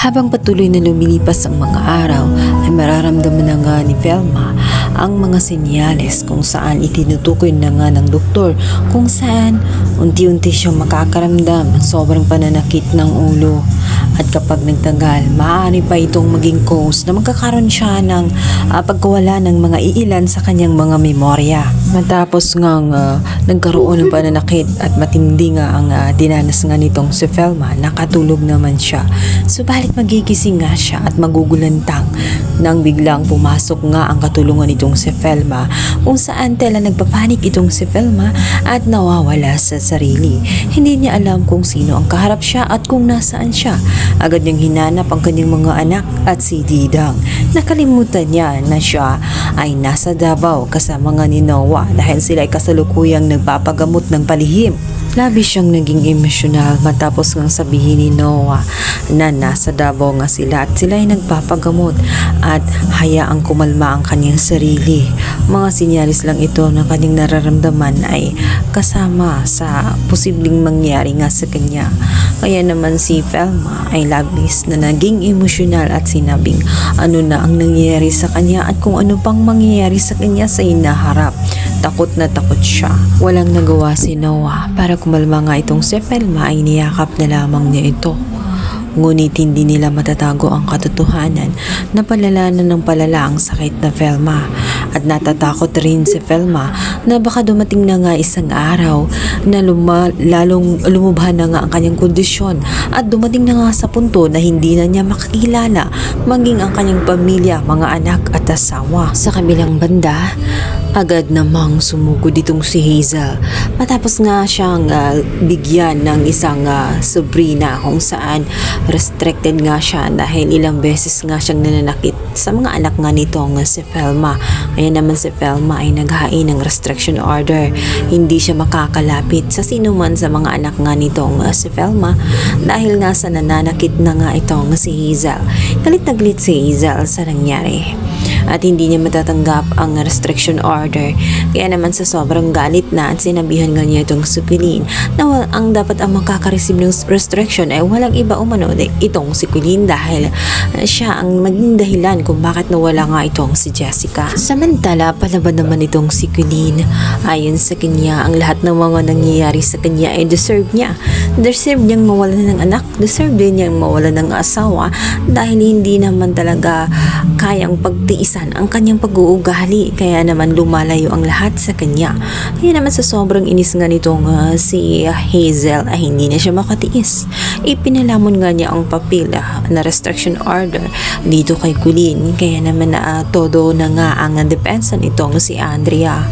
Habang patuloy na lumilipas ang mga araw, ay mararamdaman na nga ni Velma ang mga senyales kung saan itinutukoy na nga ng doktor kung saan unti-unti siyang makakaramdam ng sobrang pananakit ng ulo. At kapag nagtagal, maaari pa itong maging cause na magkakaroon siya ng pagkawala ng mga iilan sa kanyang mga memorya. Matapos nga nagkaroon ng pananakit at matindi nga ang dinanas nga nitong si Velma, nakatulog naman siya. Subalit magigising nga siya at magugulantang nang biglang pumasok nga ang katulungan nitong si Velma kung saan tela nagpapanik itong si Velma at nawawala sa sarili. Hindi niya alam kung sino ang kaharap siya at kung nasaan siya. Agad niyang hinanap ang kanyang mga anak at si Didang. Nakalimutan niya na siya ay nasa Davao kasama nga ni Noah dahil sila ay kasalukuyang nagpapagamot ng palihim. Labis siyang naging emosyonal matapos ngang sabihin ni Noah na nasa Davao nga sila at sila ay nagpapagamot at hayaang kumalma ang kanyang sarili. Mga sinyalis lang ito na kanyang nararamdaman ay kasama sa posibleng mangyari nga sa kanya. Kaya naman si Velma ay labis na naging emosyonal at sinabing ano na ang nangyayari sa kanya at kung ano pang mangyayari sa kanya sa hinaharap. Takot na takot siya. Walang nagawa si Noah para kumalma nga itong si Velma ay niyakap na lamang niya ito. Ngunit hindi nila matatago ang katotohanan na palala ng palala ang sakit na Velma. At natatakot rin si Velma na baka dumating na nga isang araw na lalong lumubha na nga ang kanyang kondisyon at dumating na nga sa punto na hindi na niya makakilala maging ang kanyang pamilya, mga anak at asawa. Sa kabilang banda, agad namang sumugod itong si Hazel matapos nga siyang bigyan ng isang sobrina kung saan restricted nga siya dahil ilang beses nga siyang nananakit sa mga anak nga nitong si Velma. Kaya naman si Velma ay naghain ng restriction order. Hindi siya makakalapit sa sino man sa mga anak nga nitong si Velma dahil nga sa nananakit na nga itong si Hazel. Galit na galit si Hazel sa nangyari at hindi niya matatanggap ang restriction order. Kaya naman sa sobrang galit na at sinabihan nga niya itong si Quilin na ang dapat ang makaka-receive ng restriction ay walang iba umano itong si Quilin dahil siya ang maging dahilan kung bakit nawala nga itong si Jessica. Samantala, palaban naman itong si Quilin. Ayon sa kanya, ang lahat ng mga nangyayari sa kanya ay deserve niya. Deserve niyang mawalan ng anak, deserve din niyang mawalan ng asawa dahil hindi naman talaga kayang pagtiisan ang kanyang pag-uugali. Kaya naman lumalayo ang lahat sa kanya. Kaya naman sa sobrang inis nga nitong si Hazel ay hindi na siya makatiis. Ipinalamon nga niya ang papel na restriction order dito kay Quilin. Kaya naman todo na nga ang depensa nitong si Andrea.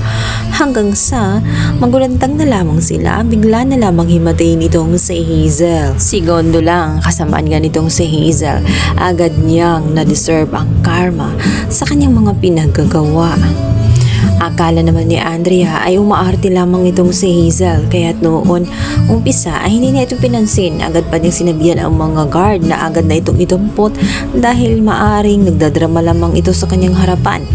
Hanggang sa magulantang na lamang sila, bigla na lamang himatayin itong si Hazel. Segundo lang kasamaan nga nitong si Hazel, agad niyang na-deserve ang karma sa kanyang mga pinaggagawa. Akala naman ni Andrea ay umaarte lamang itong si Hazel, kaya't noon umpisa ay hindi niya ito pinansin. Agad pa niyang sinabihan ang mga guard na agad na itong itumpot dahil maaring nagdadrama lamang ito sa kanyang harapan.